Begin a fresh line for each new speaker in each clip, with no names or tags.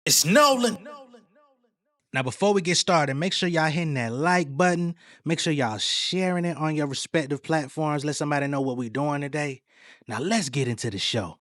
It's Nolan. Now, before we get started, make sure y'all hitting that like button. Make sure y'all sharing it on your respective platforms. Let somebody know what we're doing today. Now, let's get into the show.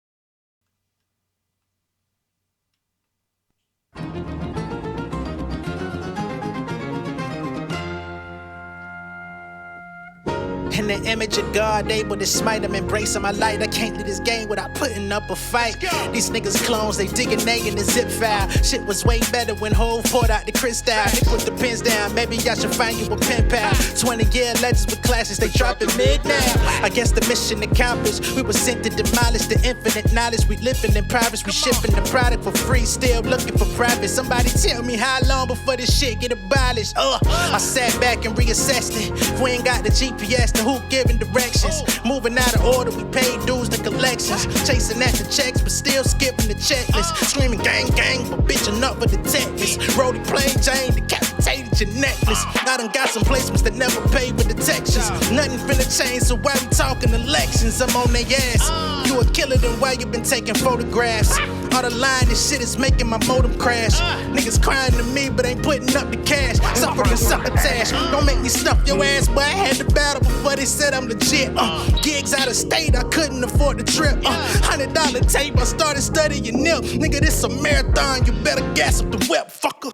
In the image of God, able to smite them, embracing my light. I can't leave this game without putting up a fight. These niggas clones, they digging they in the zip file. Shit was way better when Hov poured out the crystal. They put the pins down, maybe I should find you a pen pal. 20-year legends with classes, they dropping mid now. I guess the mission accomplished. We were sent to demolish the infinite knowledge. We living in privates, we shipping the product for free, still looking for profit. Somebody tell me how long before this shit get abolished. I sat back and reassessed it. If we ain't got the GPS, then who giving directions? Moving out of order, we paid dues to collections. Chasing at the checks, but still skipping the checklist. Screaming gang gang, but bitching up for the detectives. Brody plain Jane, decapitated your necklace. I done got some placements that never paid with the Texans. Nothing finna change, so why we talking elections? I'm on their ass. You a killer, then why you been taking photographs? All the line, this shit is making my modem crash. Niggas crying to me, but ain't putting up the cash. Suffering succotash. Don't make me stuff your ass, but I had the battle before they said I'm legit. Gigs out of state, I couldn't afford the trip. $100 tape, I started studying nip. Nigga, this a marathon, you better gas up the whip, fucker.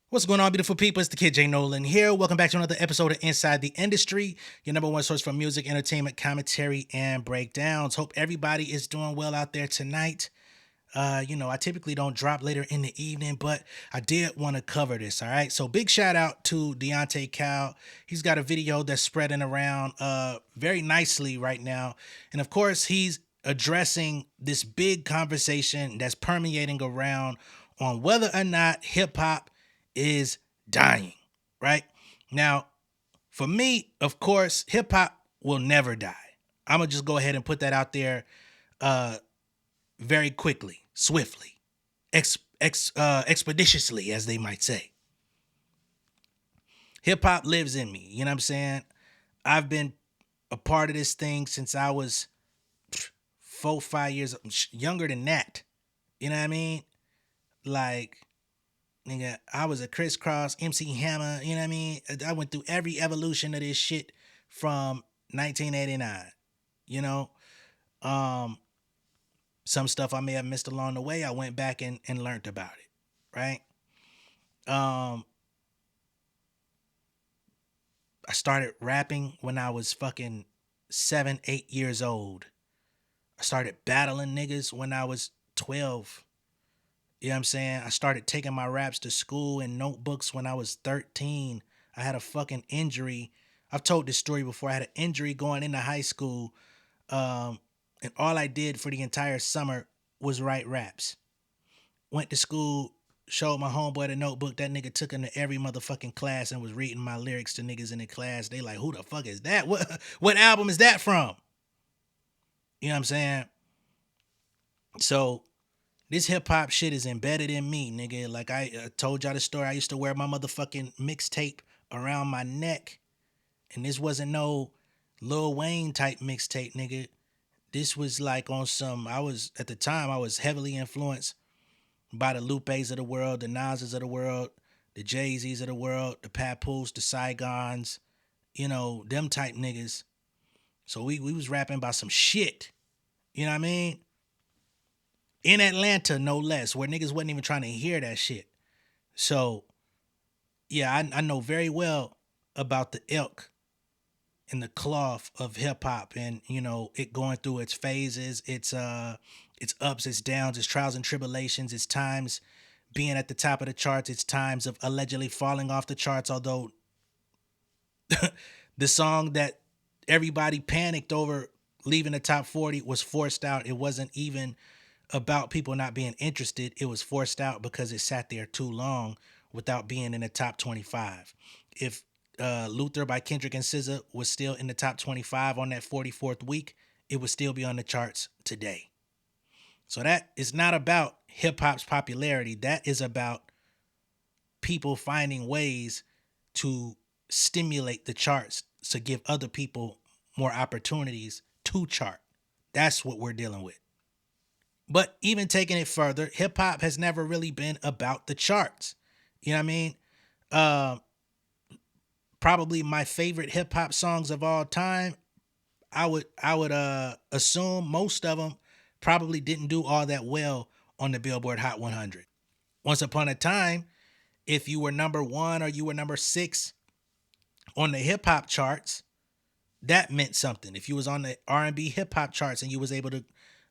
What's going on, beautiful people? It's the kid J Nolan here. Welcome back to another episode of Inside the Industry, your number one source for music, entertainment, commentary, and breakdowns. Hope everybody is doing well out there tonight. I typically don't drop later in the evening, but I did want to cover this, all right? So big shout out to Deante Cal. He's got a video that's spreading around very nicely right now. And of course, he's addressing this big conversation that's permeating around on whether or not hip-hop is dying, right? Now, for me, of course, hip-hop will never die. I'm going to just go ahead and put that out there very quickly, swiftly, expeditiously, as they might say. Hip-hop lives in me, you know what I'm saying? I've been a part of this thing since I was 4-5 years younger than that. You know what I mean? Like, nigga, I was a crisscross MC Hammer, you know what I mean? I went through every evolution of this shit from 1989, you know? Some stuff I may have missed along the way, I went back and learned about it, right? I started rapping when I was fucking 7, 8 years old. I started battling niggas when I was 12. You know what I'm saying? I started taking my raps to school and notebooks when I was 13. I had a fucking injury. I've told this story before. I had an injury going into high school. And all I did for the entire summer was write raps. Went to school, showed my homeboy the notebook. That nigga took into every motherfucking class and was reading my lyrics to niggas in the class. They like, who the fuck is that? What album is that from? You know what I'm saying? So this hip hop shit is embedded in me, nigga. Like I told y'all the story. I used to wear my motherfucking mixtape around my neck. And this wasn't no Lil Wayne type mixtape, nigga. This was like on some, at the time, I was heavily influenced by the Lupes of the world, the Nas's of the world, the Jay-Z's of the world, the Papoose, the Saigons, them type niggas. So we was rapping about some shit. You know what I mean? In Atlanta, no less, where niggas wasn't even trying to hear that shit. So, yeah, I know very well about the ilk and the cloth of hip hop and, it going through its phases, its ups, its downs, its trials and tribulations, its times being at the top of the charts, its times of allegedly falling off the charts, although the song that everybody panicked over leaving the top 40 was forced out. It wasn't even about people not being interested. It was forced out because it sat there too long without being in the top 25. If Luther by Kendrick and SZA was still in the top 25 on that 44th week, it would still be on the charts today. So that is not about hip hop's popularity. That is about people finding ways to stimulate the charts to give other people more opportunities to chart. That's what we're dealing with. But even taking it further, hip hop has never really been about the charts. You know what I mean? Uh, Probably my favorite hip hop songs of all time. I would assume most of them probably didn't do all that well on the Billboard Hot 100. Once upon a time, if you were number one or you were number six on the hip hop charts, that meant something. If you was on the R&B hip hop charts and you was able to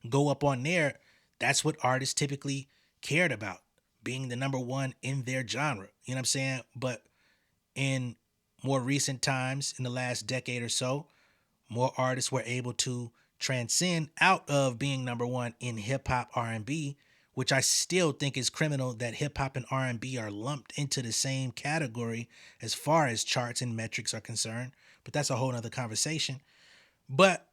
go up on there, that's what artists typically cared about, being the number one in their genre. You know what I'm saying? But in more recent times, in the last decade or so, more artists were able to transcend out of being number one in hip hop R&B, which I still think is criminal that hip hop and R&B are lumped into the same category as far as charts and metrics are concerned. But that's a whole nother conversation. But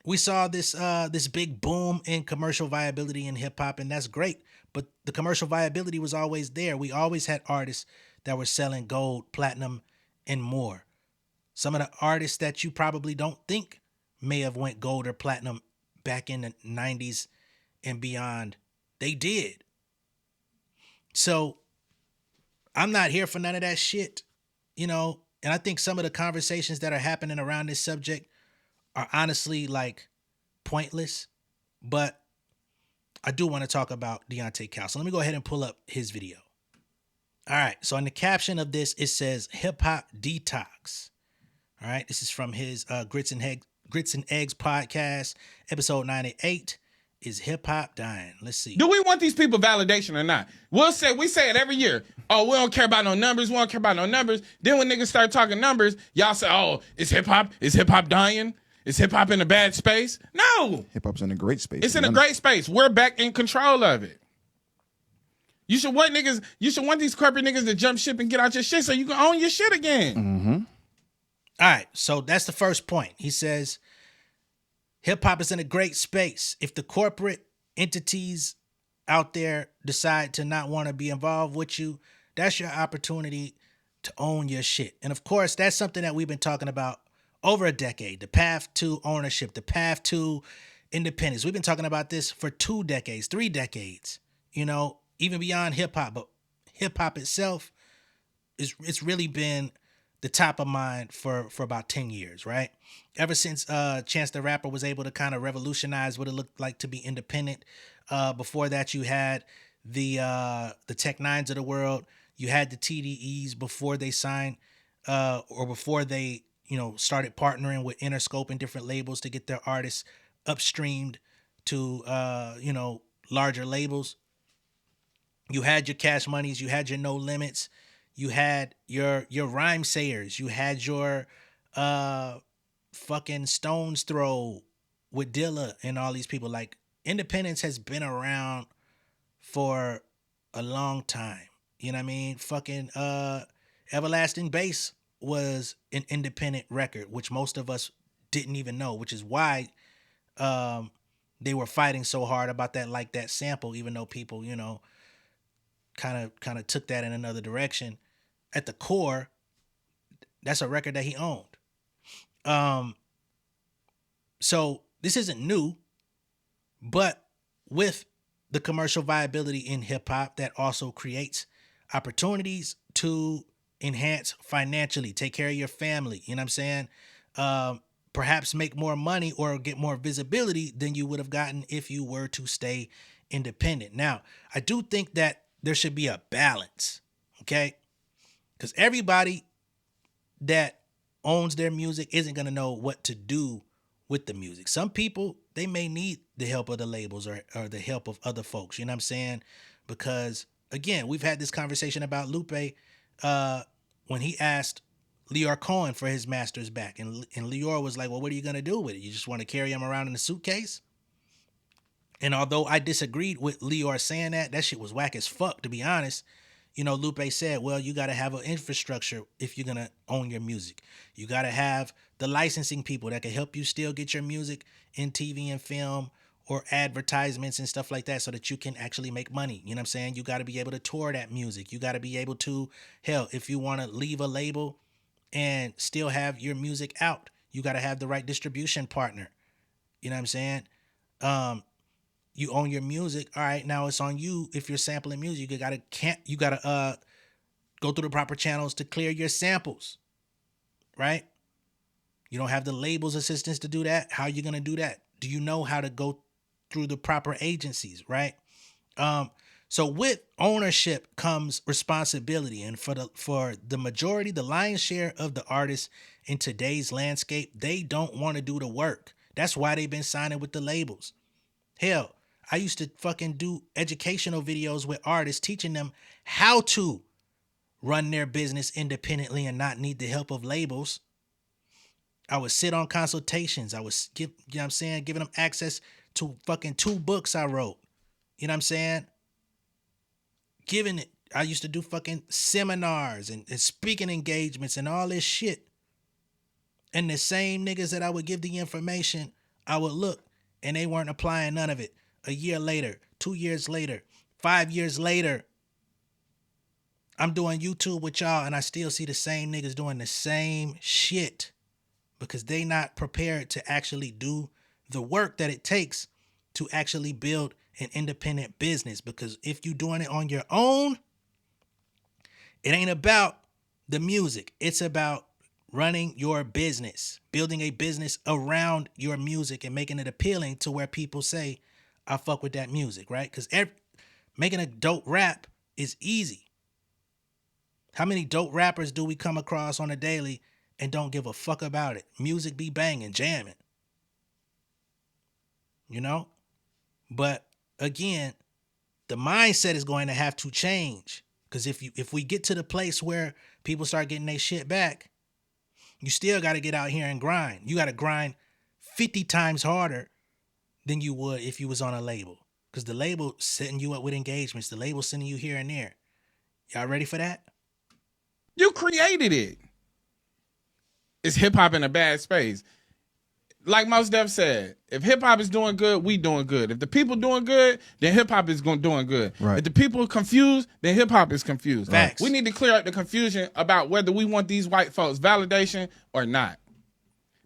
we saw this big boom in commercial viability in hip hop, and that's great. But the commercial viability was always there. We always had artists that were selling gold, platinum, and more. Some of the artists that you probably don't think may have went gold or platinum back in the 90s and beyond, they did. So I'm not here for none of that shit, you know. And I think some of the conversations that are happening around this subject are honestly like pointless. But I do want to talk about Deante Cal. So let me go ahead and pull up his video. All right. So in the caption of this, it says Hip Hop Detox. All right. This is from his Grits and Eggs podcast, episode 98. Is hip hop dying? Let's see.
Do we want these people validation or not? We say it every year. Oh, we don't care about no numbers. We don't care about no numbers. Then when niggas start talking numbers, y'all say, oh, is hip hop dying? Is hip hop in a bad space? No.
Hip hop's in a great space.
It's in a great space. We're back in control of it. You should want these corporate niggas to jump ship and get out your shit so you can own your shit again.
Mm-hmm.
All right. So that's the first point. He says, hip hop is in a great space. If the corporate entities out there decide to not want to be involved with you, that's your opportunity to own your shit. And of course, that's something that we've been talking about over a decade. The path to ownership, the path to independence. We've been talking about this for 2 decades, 3 decades, you know, even beyond hip hop. But hip hop itself it's really been the top of mind for about 10 years, right? Ever since Chance the Rapper was able to kind of revolutionize what it looked like to be independent. Before that, you had the Tech Nines of the world. You had the TDEs before they signed or before they, you know, started partnering with Interscope and different labels to get their artists upstreamed to, you know, larger labels. You had your Cash Moneys. You had your No Limits. You had your rhyme sayers. You had your fucking Stones Throw with Dilla and all these people. Like, independence has been around for a long time. You know what I mean? Fucking Everlasting Bass was an independent record, which most of us didn't even know, which is why they were fighting so hard about that Like That sample, even though people, you know, kind of took that in another direction. At the core, that's a record that he owned. So this isn't new, but with the commercial viability in hip hop, that also creates opportunities to enhance financially, take care of your family. You know what I'm saying? Perhaps make more money or get more visibility than you would have gotten if you were to stay independent. Now, I do think that there should be a balance, okay? Because everybody that owns their music isn't going to know what to do with the music. Some people, they may need the help of the labels or the help of other folks, you know what I'm saying? Because, again, we've had this conversation about Lupe when he asked Leor Cohen for his masters back. And Leor was like, well, what are you going to do with it? You just want to carry them around in a suitcase? And although I disagreed with Leor saying that shit was whack as fuck, to be honest. You know, Lupe said, well, you got to have an infrastructure if you're going to own your music. You got to have the licensing people that can help you still get your music in TV and film or advertisements and stuff like that so that you can actually make money. You know what I'm saying? You got to be able to tour that music. You got to be able to, hell, if you want to leave a label and still have your music out, you got to have the right distribution partner. You know what I'm saying? you own your music. All right, now it's on you. If you're sampling music, you gotta go through the proper channels to clear your samples, right? You don't have the labels assistants to do that. How are you gonna do that? Do you know how to go through the proper agencies, right? So with ownership comes responsibility, and for the majority, the lion's share of the artists in today's landscape, they don't want to do the work. That's why they've been signing with the labels. Hell, I used to fucking do educational videos with artists teaching them how to run their business independently and not need the help of labels. I would sit on consultations. I was giving them access to fucking 2 books I wrote. You know what I'm saying? I used to do fucking seminars and speaking engagements and all this shit. And the same niggas that I would give the information, I would look and they weren't applying none of it. A year later, 2 years later, 5 years later, I'm doing YouTube with y'all and I still see the same niggas doing the same shit because they not prepared to actually do the work that it takes to actually build an independent business. Because if you're doing it on your own, it ain't about the music. It's about running your business, building a business around your music and making it appealing to where people say, I fuck with that music, right? Because making a dope rap is easy. How many dope rappers do we come across on a daily and don't give a fuck about it? Music be banging, jamming. You know? But again, the mindset is going to have to change. Because if we get to the place where people start getting their shit back, you still got to get out here and grind. You got to grind 50 times harder than you would if you was on a label. Because the label setting you up with engagements, the label sending you here and there. Y'all ready for that?
You created it. It's hip hop in a bad space. Like Mos Def said, if hip hop is doing good, we doing good. If the people doing good, then hip hop is doing good.
Right.
If the people are confused, then hip hop is confused.
Facts.
We need to clear up the confusion about whether we want these white folks validation or not.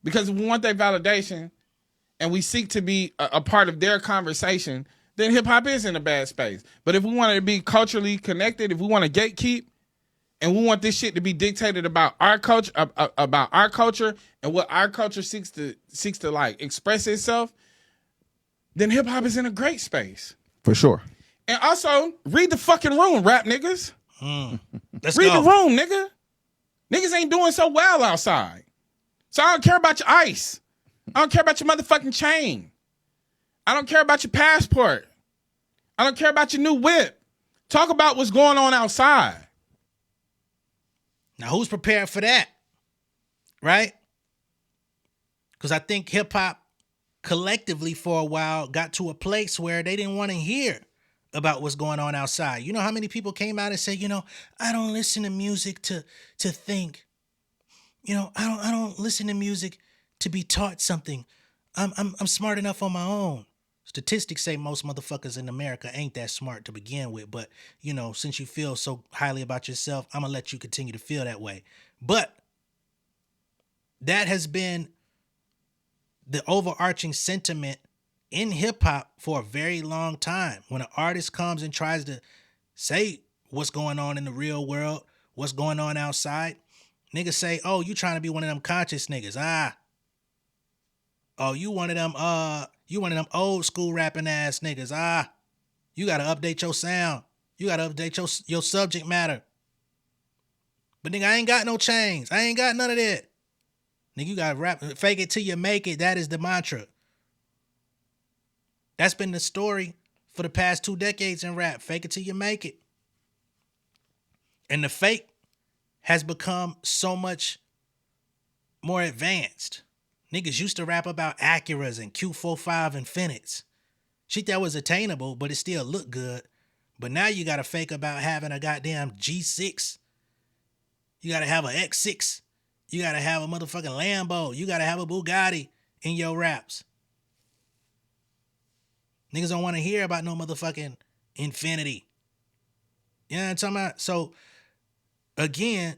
Because if we want their validation and we seek to be a part of their conversation, then hip hop is in a bad space. But if we want it to be culturally connected, if we want to gatekeep, and we want this shit to be dictated about our culture, and what our culture seeks to like express itself, then hip hop is in a great space.
For sure.
And also, read the fucking room, rap niggas.
Let's
Read
go.
the room, nigga. Niggas ain't doing so well outside. So I don't care about your ice. I don't care about your motherfucking chain. I don't care about your passport. I don't care about your new whip. Talk about what's going on outside.
Now, who's prepared for that? Right? Because I think hip hop collectively for a while got to a place where they didn't want to hear about what's going on outside. You know how many people came out and said, I don't listen to music to think. I don't listen to music to be taught something. I'm smart enough on my own. Statistics say most motherfuckers in America ain't that smart to begin with, but since you feel so highly about yourself, I'm gonna let you continue to feel that way. But that has been the overarching sentiment in hip hop for a very long time. When an artist comes and tries to say what's going on in the real world, what's going on outside, niggas say, "Oh, you trying to be one of them conscious niggas?" Oh, you one of them old school rapping ass niggas. You gotta update your sound. You gotta update your subject matter. But nigga, I ain't got no chains. I ain't got none of that. Nigga, you gotta rap, fake it till you make it. That is the mantra. That's been the story for the past 2 decades in rap. Fake it till you make it. And the fake has become so much more advanced. Niggas used to rap about Acuras and Q45 Infinites. Shit that was attainable, but it still looked good. But now you gotta fake about having a goddamn G6. You gotta have an X6. You gotta have a motherfucking Lambo. You gotta have a Bugatti in your raps. Niggas don't want to hear about no motherfucking Infinity. You know what I'm talking about? So, again,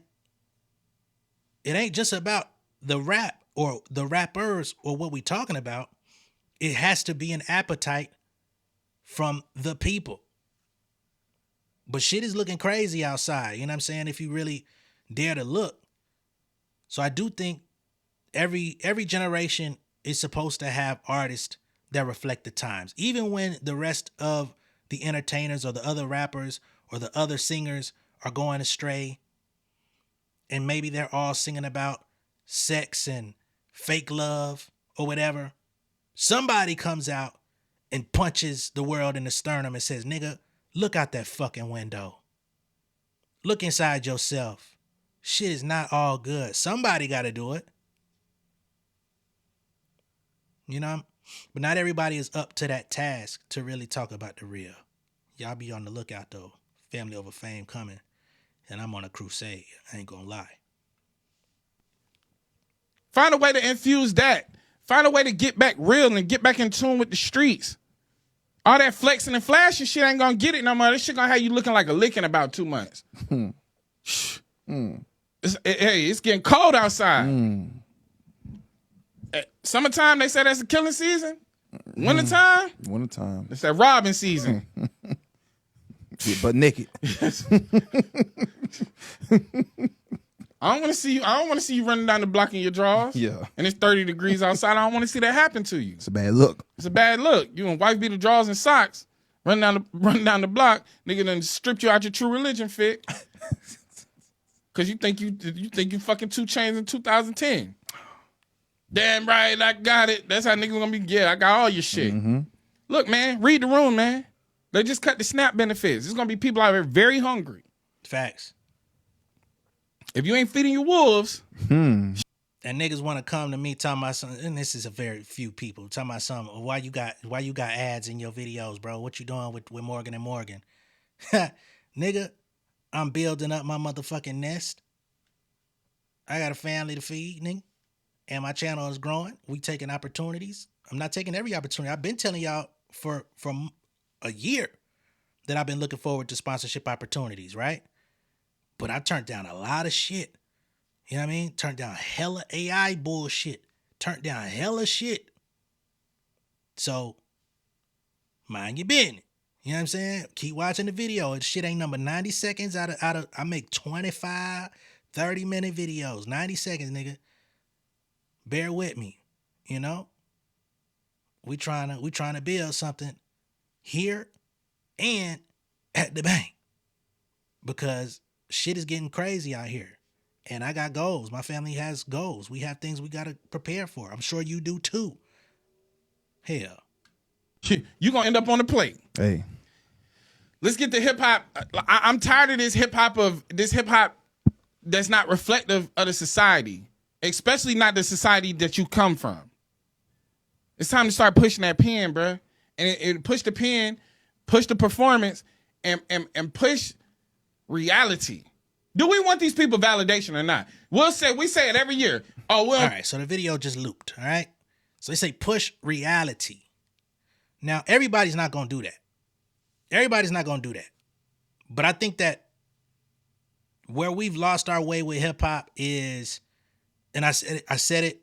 it ain't just about the rap or the rappers or what we talking about. It has to be an appetite from the people. But shit is looking crazy outside, you know what I'm saying, if you really dare to look. So I do think every generation is supposed to have artists that reflect the times. Even when the rest of the entertainers or the other rappers or the other singers are going astray, and maybe they're all singing about sex and fake love or whatever, somebody comes out and punches the world in the sternum and says, nigga, look out that fucking window. Look inside yourself. Shit is not all good. Somebody got to do it. You know? But not everybody is up to that task to really talk about the real. Y'all be on the lookout, though. Family over fame coming. And I'm on a crusade. I ain't gonna lie.
Find a way to infuse that. Find a way to get back real and get back in tune with the streets. All that flexing and flashing shit ain't gonna get it no more. This shit gonna have you looking like a lick in about 2 months. It's getting cold outside. Summertime, they say that's the killing season. Wintertime, it's that robbing season.
Get butt naked.
I don't want to see you running down the block in your drawers.
Yeah. And
it's 30 degrees outside. I don't want to see that happen to you.
It's a bad look.
It's a bad look. You and wife beater drawers and socks, running down the block, nigga done stripped you out your true religion fit. Cause you think you fucking 2 Chainz in 2010. Damn right, I got it. That's how niggas gonna be. Yeah, I got all your shit. Mm-hmm. Look, man, read the room, man. They just cut the SNAP benefits. There's gonna be people out there very hungry.
Facts.
If you ain't feeding your wolves,
and niggas want to come to me talking about something, and this is a very few people talking about something. Why you got ads in your videos, bro? What you doing with Morgan and Morgan? Nigga, I'm building up my motherfucking nest. I got a family to feed, nigga. And my channel is growing. We taking opportunities. I'm not taking every opportunity. I've been telling y'all for a year that I've been looking forward to sponsorship opportunities, right? But I turned down a lot of shit. You know what I mean? Turned down hella AI bullshit. Turned down hella shit. So, mind your business. You know what I'm saying? Keep watching the video. This shit ain't number 90 seconds out of I make 25, 30-minute videos. 90 seconds, nigga. Bear with me. You know? We trying to build something here and at the bank. Because shit is getting crazy out here. And I got goals. My family has goals. We have things we got to prepare for. I'm sure you do too. Hell.
You going to end up on the plate.
Hey.
Let's get to hip hop. I'm tired of this hip hop that's not reflective of the society, especially not the society that you come from. It's time to start pushing that pen, bro. And it push the pen, push the performance, and push reality. Do we want these people validation or not? We say it every year. Oh, well.
All right, so the video just looped, all right? So they say push reality. Now, everybody's not going to do that. Everybody's not going to do that. But I think that where we've lost our way with hip-hop is, and I said it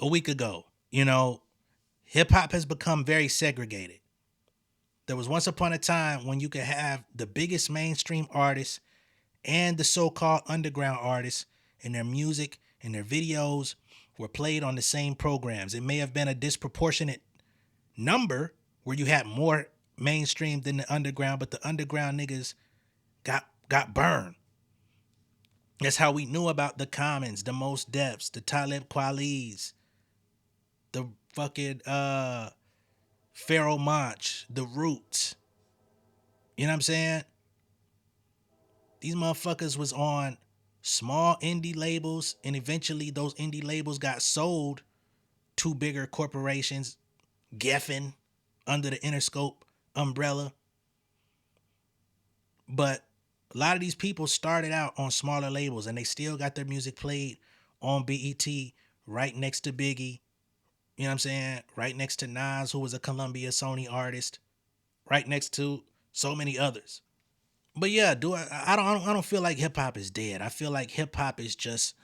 a week ago, you know, hip-hop has become very segregated. There was once upon a time when you could have the biggest mainstream artists and the so-called underground artists, and their music and their videos were played on the same programs. It may have been a disproportionate number where you had more mainstream than the underground, but the underground niggas got burned. That's how we knew about the Commons, the Mos Defs, the Talib Kweli's, the fucking Pharoah Monch, the Roots. You know what I'm saying? These motherfuckers was on small indie labels, and eventually those indie labels got sold to bigger corporations, Geffen, under the Interscope umbrella. But a lot of these people started out on smaller labels, and they still got their music played on BET right next to Biggie. You know what I'm saying? Right next to Nas, who was a Columbia Sony artist. Right next to so many others. But yeah, I don't feel like hip hop is dead. I feel like hip hop is just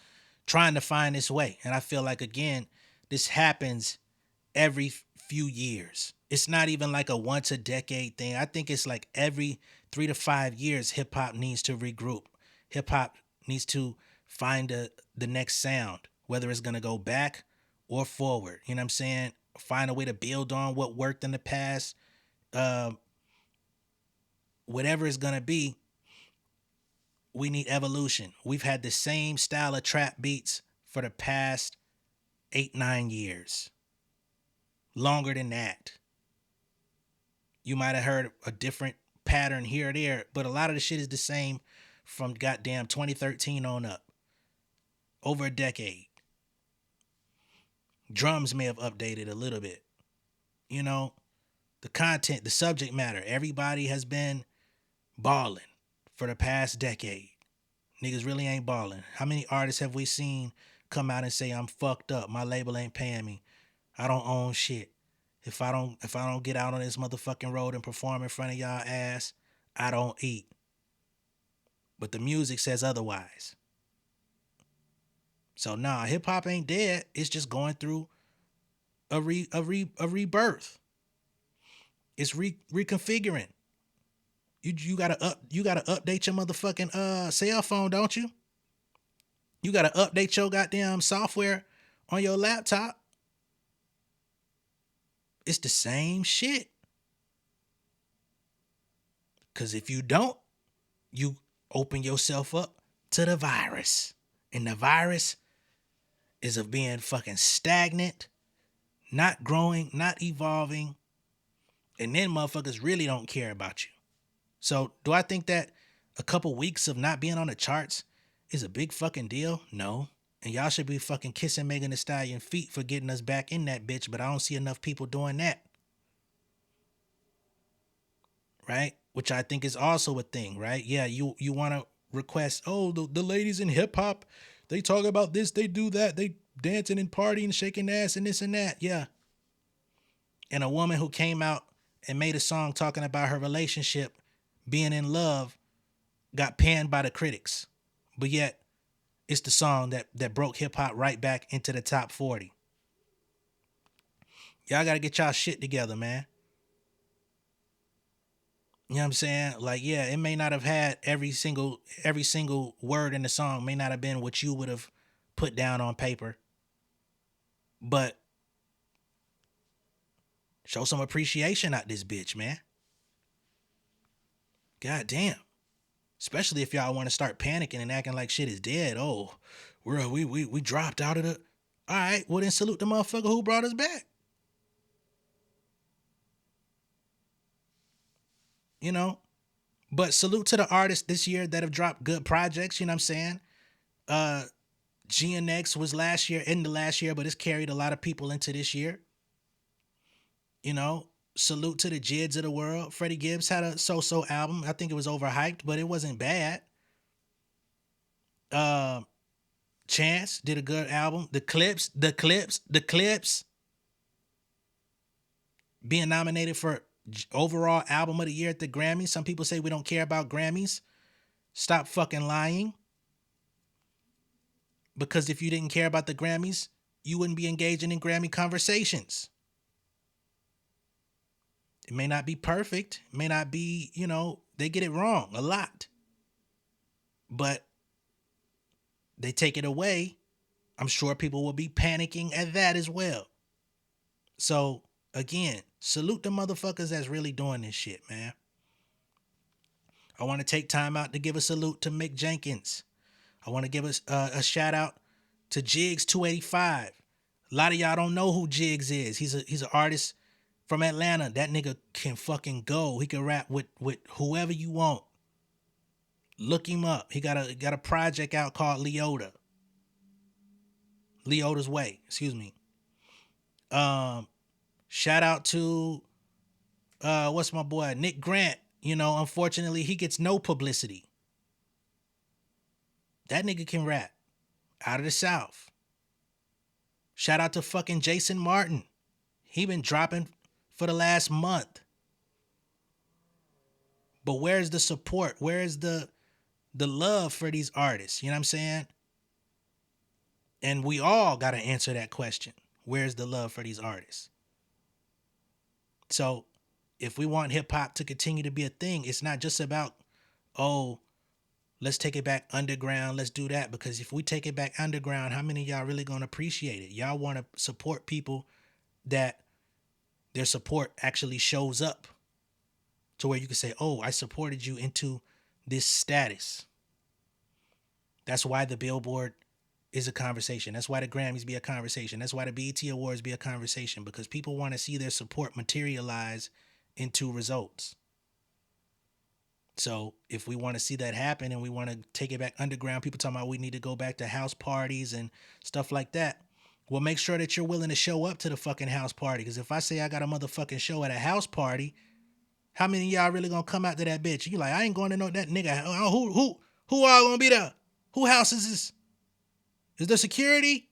trying to find its way. And I feel like, again, this happens every few years. It's not even like a once a decade thing. I think it's like every 3 to 5 years, hip hop needs to regroup. Hip hop needs to find the next sound, whether it's gonna go back or forward. You know what I'm saying? Find a way to build on what worked in the past. Whatever it's gonna be, we need evolution. We've had the same style of trap beats for the past 8, 9 years. Longer than that. You might have heard a different pattern here or there, but a lot of the shit is the same from goddamn 2013 on up. Over a decade. Drums may have updated a little bit. You know, the content, the subject matter. Everybody has been balling for the past decade. Niggas really ain't balling. How many artists have we seen come out and say, I'm fucked up, my label ain't paying me, I don't own shit. If I don't get out on this motherfucking road and perform in front of y'all ass, I don't eat. But the music says otherwise. So nah, hip hop ain't dead. It's just going through a rebirth. It's reconfiguring. You gotta update your motherfucking cell phone, don't you? You gotta update your goddamn software on your laptop. It's the same shit. Cause if you don't, you open yourself up to the virus. And the virus is of being fucking stagnant, not growing, not evolving. And then motherfuckers really don't care about you. So do I think that a couple weeks of not being on the charts is a big fucking deal? No. And y'all should be fucking kissing Megan Thee Stallion feet for getting us back in that bitch, but I don't see enough people doing that. Right? Which I think is also a thing, right? Yeah, you want to request, oh, the ladies in hip hop, they talk about this, they do that, they dancing and partying, shaking ass and this and that. Yeah. And a woman who came out and made a song talking about her relationship, being in love, got panned by the critics. But yet, it's the song that broke hip hop right back into the top 40. Y'all got to get y'all shit together, man. You know what I'm saying? Like, yeah, it may not have had every single word in the song may not have been what you would have put down on paper. But show some appreciation out this bitch, man. God damn. Especially if y'all want to start panicking and acting like shit is dead. Oh, we dropped out of the... All right, well then salute the motherfucker who brought us back. You know? But salute to the artists this year that have dropped good projects, you know what I'm saying? GNX was in the last year, but it's carried a lot of people into this year. You know? Salute to the Jids of the world. Freddie Gibbs had a so-so album. I think it was overhyped, but it wasn't bad. Chance did a good album. The Clips. Being nominated for overall album of the year at the Grammys. Some people say we don't care about Grammys. Stop fucking lying. Because if you didn't care about the Grammys, you wouldn't be engaging in Grammy conversations. It may not be perfect. It may not be, they get it wrong a lot. But they take it away. I'm sure people will be panicking at that as well. So, again, salute the motherfuckers that's really doing this shit, man. I want to take time out to give a salute to Mick Jenkins. I want to give a shout out to Jigs 285. A lot of y'all don't know who Jigs is. He's an artist from Atlanta. That nigga can fucking go. He can rap with whoever you want. Look him up. He got a project out called Leota's Way. Excuse me. Shout out to what's my boy Nick Grant. Unfortunately, he gets no publicity. That nigga can rap. Out of the South. Shout out to fucking Jason Martin. He been dropping for the last month. But where's the support? Where's the love for these artists? You know what I'm saying? And we all got to answer that question. Where's the love for these artists? So if we want hip hop to continue to be a thing, it's not just about, oh, let's take it back underground. Let's do that. Because if we take it back underground, how many of y'all really going to appreciate it? Y'all want to support people that their support actually shows up to where you can say, oh, I supported you into this status. That's why the Billboard is a conversation. That's why the Grammys be a conversation. That's why the BET Awards be a conversation, because people want to see their support materialize into results. So if we want to see that happen and we want to take it back underground, people talking about we need to go back to house parties and stuff like that. Well, make sure that you're willing to show up to the fucking house party. Because if I say I got a motherfucking show at a house party, how many of y'all really gonna come out to that bitch? You like, I ain't going to know that nigga. Who all gonna be there? Who house is this? Is there security?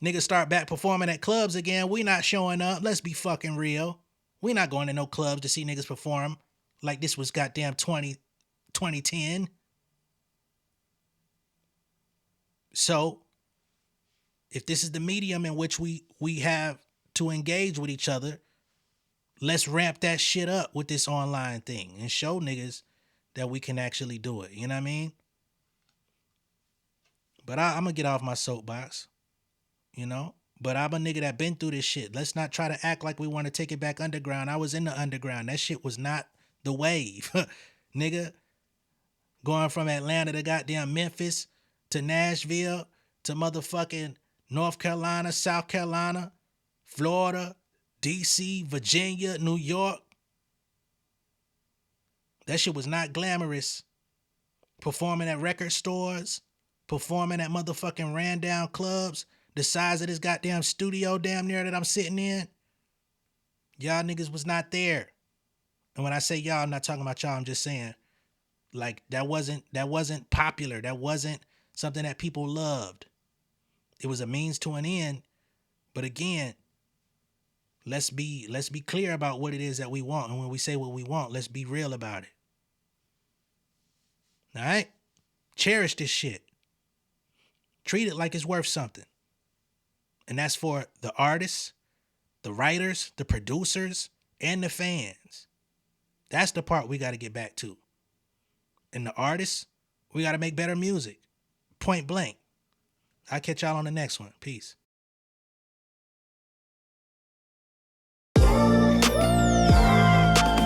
Niggas start back performing at clubs again. We not showing up. Let's be fucking real. We not going to no clubs to see niggas perform like this was goddamn 2010. So, if this is the medium in which we have to engage with each other, let's ramp that shit up with this online thing and show niggas that we can actually do it. You know what I mean? But I'm going to get off my soapbox, you know? But I'm a nigga that been through this shit. Let's not try to act like we want to take it back underground. I was in the underground. That shit was not the wave. Nigga, going from Atlanta to goddamn Memphis to Nashville to motherfucking North Carolina, South Carolina, Florida, DC, Virginia, New York. That shit was not glamorous. Performing at record stores, performing at motherfucking ran down clubs, the size of this goddamn studio damn near that I'm sitting in. Y'all niggas was not there. And when I say y'all, I'm not talking about y'all, I'm just saying, like, that wasn't popular. That wasn't something that people loved. It was a means to an end. But again, let's be clear about what it is that we want. And when we say what we want, let's be real about it. All right? Cherish this shit. Treat it like it's worth something. And that's for the artists, the writers, the producers, and the fans. That's the part we got to get back to. And the artists, we got to make better music. Point blank. I'll catch y'all on the next one. Peace.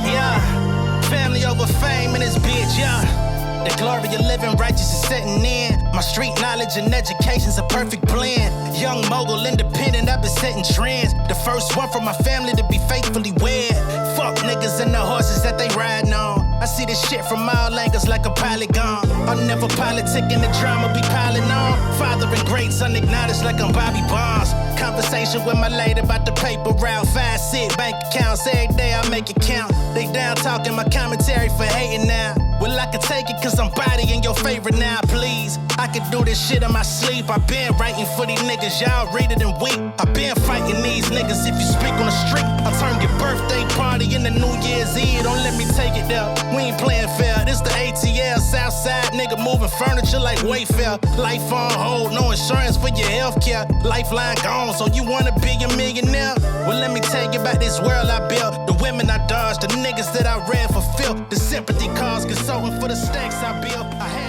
Yeah, family over fame in this bitch, yeah. The glory of living righteous is setting in. My street knowledge and education's a perfect blend. Young mogul, independent, I've been setting trends. The first one from my family to be faithfully wed. Fuck niggas and the horses that they riding on. I see this shit from all angles like a polygon. I'm never politicking, the drama be piling on. Father and great son acknowledged like I'm Bobby Bonds. Conversation with my lady about the paper route. 5 sit bank accounts, every day I make it count. They down talking my commentary for hating now. Well, I can take it cause I'm bodying your favorite now, please. I can do this shit in my sleep. I been writing for these niggas, y'all read it and weep. I been fighting these niggas if you speak on the street. I turn your birthday party into New Year's Eve. Don't let me take it there. We ain't playing fair. This the ATL, Southside nigga moving furniture like Wayfair. Life on hold, no insurance for your healthcare. Lifeline gone, so you wanna be a millionaire? Well, let me tell you about this world I built. The women I dodged, the niggas that I read for filth. The sympathy calls, consulting for the stacks I built. I had